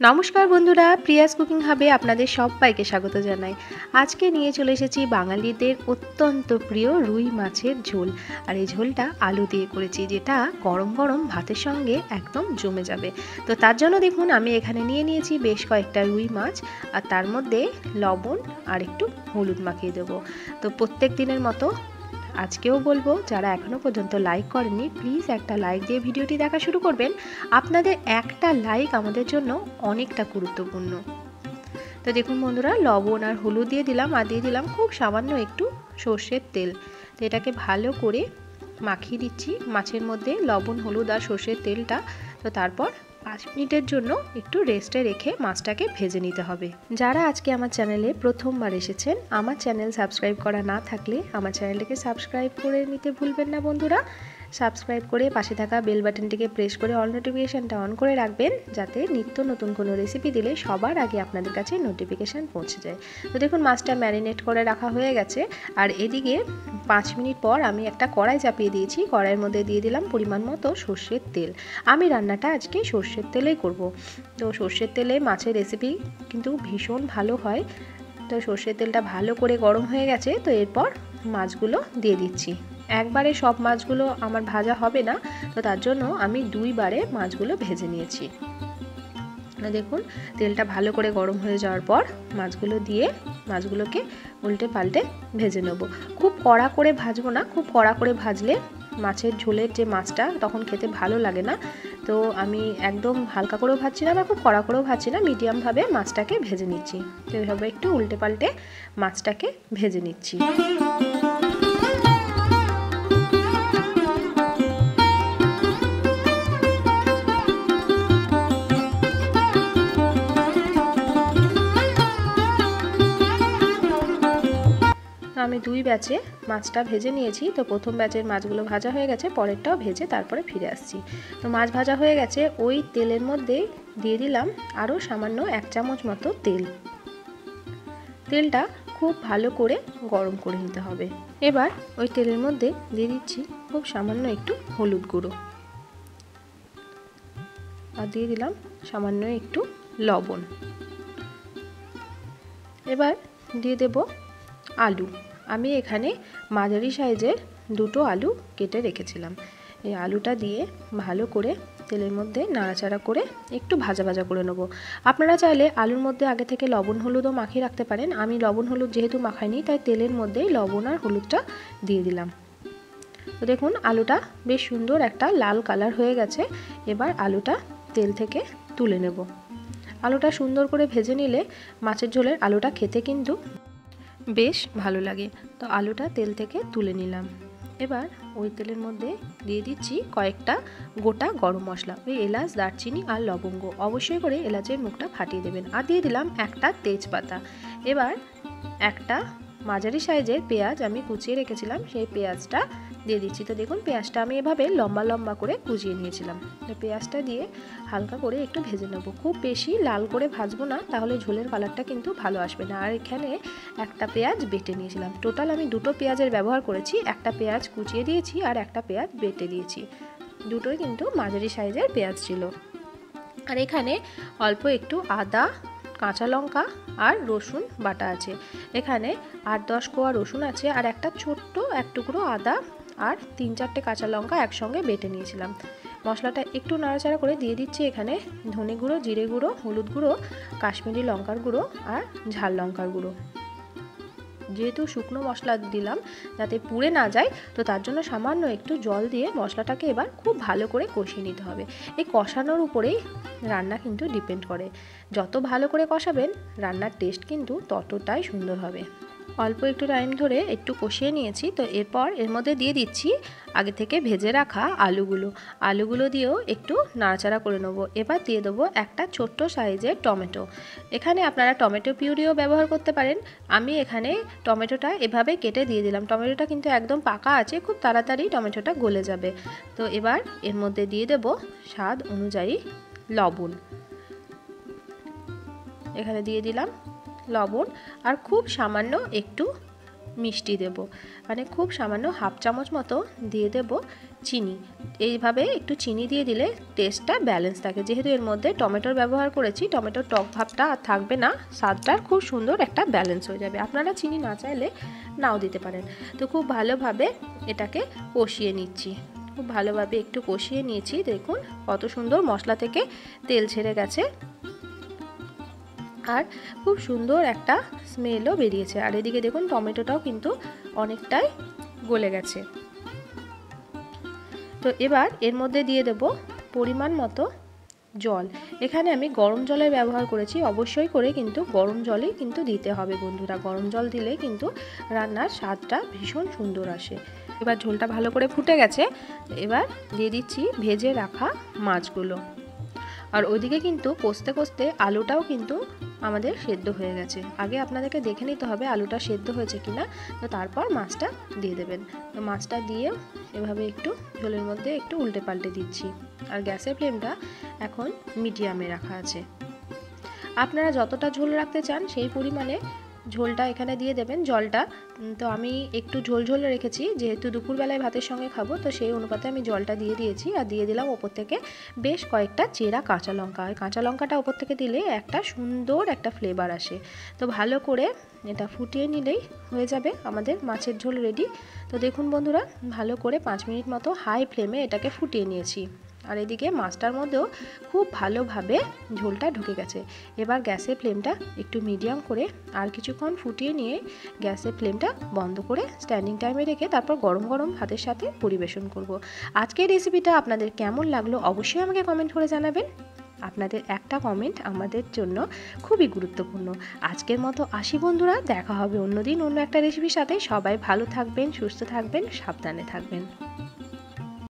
নমস্কার বন্ধুরা, Prius cooking হাবে আপনাদের সবাইকে স্বাগত জানাই। আজকে নিয়ে চলে এসেছি বাঙালিদের অত্যন্ত প্রিয় রুই মাছের ঝোল। আর এই ঝোলটা আলু দিয়ে করেছি, যেটা গরম গরম ভাতের সঙ্গে একদম জমে যাবে। তো তার জন্য দেখুন আমি এখানে নিয়ে নিয়েছি বেশ কয়েকটা রুই মাছ, আর তার মধ্যে লবণ আর একটু হলুদ মাখিয়ে দেবো। তো প্রত্যেক দিনের মতো আজকেও বলবো, যারা এখনও পর্যন্ত লাইক করেননি প্লিজ একটা লাইক দিয়ে ভিডিওটি দেখা শুরু করবেন। আপনাদের একটা লাইক আমাদের জন্য অনেকটা গুরুত্বপূর্ণ। তো দেখুন বন্ধুরা, লবণ আর হলুদ দিয়ে দিলাম, আর দিয়ে দিলাম খুব সামান্য একটু সর্ষের তেল। তো এটাকে ভালো করে মাখিয়ে দিচ্ছি মাছের মধ্যে লবণ, হলুদ আর সর্ষের তেলটা। তো তারপর 5 মিনিটের জন্য একটু রেস্টে রেখে মাছটাকে ভেজে নিতে হবে। যারা আজকে আমার চ্যানেলে প্রথমবার এসেছেন, আমার চ্যানেল সাবস্ক্রাইব করা না থাকলে আমার চ্যানেলটিকে সাবস্ক্রাইব করে নিতে ভুলবেন না বন্ধুরা। সাবস্ক্রাইব করে পাশে থাকা বেল বাটনটিকে প্রেস করে অল নোটিফিকেশানটা অন করে রাখবেন, যাতে নিত্য নতুন কোনো রেসিপি দিলে সবার আগে আপনাদের কাছে নোটিফিকেশান পৌঁছে যায়। তো দেখুন মাছটা ম্যারিনেট করে রাখা হয়ে গেছে। আর এদিকে 5 মিনিট পর আমি একটা কড়াই চাপিয়ে দিয়েছি। কড়াইয়ের মধ্যে দিয়ে দিলাম পরিমাণ মতো সর্ষের তেল। আমি রান্নাটা আজকে সর্ষের তেলেই করব। তো সর্ষের তেলে মাছের রেসিপি কিন্তু ভীষণ ভালো হয়। তো সর্ষের তেলটা ভালো করে গরম হয়ে গেছে। তো এরপর মাছগুলো দিয়ে দিচ্ছি। একবারে সব মাছগুলো আমার ভাজা হবে না, তো তার জন্য আমি 2 বারে মাছগুলো ভেজে নিয়েছি। দেখুন তেলটা ভালো করে গরম হয়ে যাওয়ার পর মাছগুলো দিয়ে মাছগুলোকে উল্টে পাল্টে ভেজে নেব। খুব কড়া করে ভাজবো না, খুব কড়া করে ভাজলে মাছের ঝোলের যে মাছটা তখন খেতে ভালো লাগে না। তো আমি একদম হালকা করেও ভাজছি না বা খুব কড়া করেও ভাজছি না, মিডিয়ামভাবে মাছটাকে ভেজে নিচ্ছি। তো এইভাবে একটু উল্টে পাল্টে মাছটাকে ভেজে নিচ্ছি। আমি 2 ব্যাচে মাছটা ভেজে নিয়েছি। তো প্রথম ব্যাচের মাছগুলো ভাজা হয়ে গেছে, পরেরটাও ভেজে তারপরে ফিরে আসছি। তো মাছ ভাজা হয়ে গেছে, ওই তেলের মধ্যে দিয়ে দিলাম আরও সামান্য 1 চামচ মতো তেল। তেলটা খুব ভালো করে গরম করে নিতে হবে। এবার ওই তেলের মধ্যে দিয়ে দিচ্ছি খুব সামান্য একটু হলুদ গুঁড়ো, আর দিয়ে দিলাম সামান্য একটু লবণ। এবার দিয়ে দেব আলু। আমি এখানে মাঝারি সাইজের 2টো আলু কেটে রেখেছিলাম। এই আলুটা দিয়ে ভালো করে তেলের মধ্যে নাড়াচাড়া করে একটু ভাজা ভাজা করে নেব। আপনারা চাইলে আলুর মধ্যে আগে থেকে লবণ হলুদও মাখিয়ে রাখতে পারেন। আমি লবণ হলুদ যেহেতু মাখাইনি, তাই তেলের মধ্যেই লবণ আর হলুদটা দিয়ে দিলাম। তো দেখুন আলুটা বেশ সুন্দর একটা লাল কালার হয়ে গেছে। এবার আলুটা তেল থেকে তুলে নেব। আলুটা সুন্দর করে ভেজে নিলে মাছের ঝোলের আলুটা খেতে কিন্তু বেশ ভালো লাগে। তো আলুটা তেল থেকে তুলে নিলাম। এবার ওই তেলের মধ্যে দিয়ে দিচ্ছি কয়েকটা গোটা গরম মশলা, ওই এলাচ, দারচিনি আর লবঙ্গ। অবশ্যই করে এলাচের মুখটা ফাটিয়ে দেবেন। আর দিয়ে দিলাম একটা তেজপাতা। এবার একটা মাঝারি সাইজের পেঁয়াজ আমি কুচিয়ে রেখেছিলাম, সেই পেঁয়াজটা দিয়ে দিচ্ছি। তো দেখুন পেঁয়াজটা আমি এভাবে লম্বা লম্বা করে কুচিয়ে নিয়েছিলাম। তো পেঁয়াজটা দিয়ে হালকা করে একটু ভেজে নেব। খুব বেশি লাল করে ভাজবো না, তাহলে ঝোলের কালারটা কিন্তু ভালো আসবে না। আর এখানে একটা পেঁয়াজ বেটে নিয়েছিলাম। টোটাল আমি 2টো পেঁয়াজের ব্যবহার করেছি। একটা পেঁয়াজ কুচিয়ে দিয়েছি আর একটা পেঁয়াজ বেটে দিয়েছি। দুটোই কিন্তু মাঝারি সাইজের পেঁয়াজ ছিল। আর এখানে অল্প একটু আদা, কাঁচা লঙ্কা আর রসুন বাটা আছে। এখানে 8-10 কোয়া রসুন আছে, আর একটা ছোট্ট এক টুকরো আদা আর 3-4টে কাঁচা লঙ্কা একসঙ্গে বেটে নিয়েছিলাম। মশলাটা একটু নাড়াচাড়া করে দিয়ে দিচ্ছি এখানে ধনে গুঁড়ো, জিরে গুঁড়ো, হলুদ গুঁড়ো, কাশ্মীরি লঙ্কার গুঁড়ো আর ঝাল লঙ্কার গুঁড়ো। যেহেতু শুকনো মশলা দিলাম যাতে পুড়ে না যায়, তো তার জন্য সামান্য একটু জল দিয়ে মশলাটাকে এবার খুব ভালো করে কষিয়ে নিতে হবে। এই কষানোর উপরেই রান্না কিন্তু ডিপেন্ড করে। যত ভালো করে কষাবেন রান্নার টেস্ট কিন্তু ততটাই সুন্দর হবে। অল্প একটু টাইম ধরে একটু কষিয়ে নিয়েছি। তো এরপর এর মধ্যে দিয়ে দিচ্ছি আগে থেকে ভেজে রাখা আলুগুলো দিয়েও একটু নাড়াচাড়া করে নেবো। এবার দিয়ে দেবো একটা ছোট্ট সাইজের টমেটো। এখানে আপনারা টমেটো পিউরিও ব্যবহার করতে পারেন। আমি এখানে টমেটোটা এভাবে কেটে দিয়ে দিলাম। টমেটোটা কিন্তু একদম পাকা আছে, খুব তাড়াতাড়ি টমেটোটা গলে যাবে। তো এবার এর মধ্যে দিয়ে দেব স্বাদ অনুযায়ী লবণ। এখানে দিয়ে দিলাম লবণ, আর খুব সামান্য একটু মিষ্টি দেব, মানে খুব সামান্য 1/2 চামচ মতো দিয়ে দেব চিনি, এইভাবে একটু চিনি দিয়ে দিলে টেস্টটা ব্যালেন্স থাকে। যেহেতু এর মধ্যে টমেটোর ব্যবহার করেছি, টমেটোর টক ভাবটা আর থাকবে না, স্বাদটার খুব সুন্দর একটা ব্যালেন্স হয়ে যাবে। আপনারা চিনি না চাইলে নাও দিতে পারেন। তো খুব ভালোভাবে এটাকে কষিয়ে নিচ্ছি, খুব ভালোভাবে একটু কষিয়ে নিয়েছি। দেখুন কত সুন্দর মশলা থেকে তেল ছেড়ে গেছে আর খুব সুন্দর একটা স্মেলও বেরিয়েছে। আর এদিকে দেখুন টমেটোটাও কিন্তু অনেকটাই গলে গেছে। তো এবার এর মধ্যে দিয়ে দেব পরিমাণ মতো জল। এখানে আমি গরম জলের ব্যবহার করেছি, অবশ্যই করে কিন্তু গরম জলই কিন্তু দিতে হবে বন্ধুরা। গরম জল দিলে কিন্তু রান্নার স্বাদটা ভীষণ সুন্দর আসে। এবার ঝোলটা ভালো করে ফুটে গেছে, এবার দিয়ে দিচ্ছি ভেজে রাখা মাছগুলো। আর ওইদিকে কিন্তু কষতে কষতে আলুটাও কিন্তু আমাদের সেদ্ধ হয়ে গেছে। আগে আপনাদেরকে দেখে নিতে হবে আলুটা সেদ্ধ হয়েছে কিনা, তো তারপর মাছটা দিয়ে দেবেন। তো মাছটা দিয়ে এভাবে একটু ঝোলের মধ্যে একটু উল্টে পাল্টে দিচ্ছি। আর গ্যাসের ফ্লেমটা এখন মিডিয়ামে রাখা আছে। আপনারা যতটা ঝোল রাখতে চান সেই পরিমাণে ঝোলটা এখানে দিয়ে দেবেন। জলটা তো আমি একটু ঝোল ঝোল রেখেছি, যেহেতু দুপুরবেলায় ভাতের সঙ্গে খাবো, তো সেই অনুপাতে আমি জলটা দিয়ে দিয়েছি। আর দিয়ে দিলাম ওপর থেকে বেশ কয়েকটা চেরা কাঁচা লঙ্কা। আর কাঁচা লঙ্কাটা ওপর থেকে দিলে একটা সুন্দর একটা ফ্লেভার আসে। তো ভালো করে এটা ফুটিয়ে নিলেই হয়ে যাবে আমাদের মাছের ঝোল রেডি। তো দেখুন বন্ধুরা, ভালো করে 5 মিনিট মতো হাই ফ্লেমে এটাকে ফুটিয়ে নিয়েছি। আর এদিকে মাছটার মধ্যেও খুব ভালোভাবে ঝোলটা ঢুকে গেছে। এবার গ্যাসের ফ্লেমটা একটু মিডিয়াম করে আর কিছুক্ষণ ফুটিয়ে নিয়ে গ্যাসের ফ্লেমটা বন্ধ করে স্ট্যান্ডিং টাইমে রেখে তারপর গরম গরম ভাতের সাথে পরিবেশন করব। আজকের রেসিপিটা আপনাদের কেমন লাগলো অবশ্যই আমাকে কমেন্ট করে জানাবেন। আপনাদের একটা কমেন্ট আমাদের জন্য খুবই গুরুত্বপূর্ণ। আজকের মতো আসি বন্ধুরা, দেখা হবে অন্যদিন অন্য একটা রেসিপির সাথে। সবাই ভালো থাকবেন, সুস্থ থাকবেন, সাবধানে থাকবেন।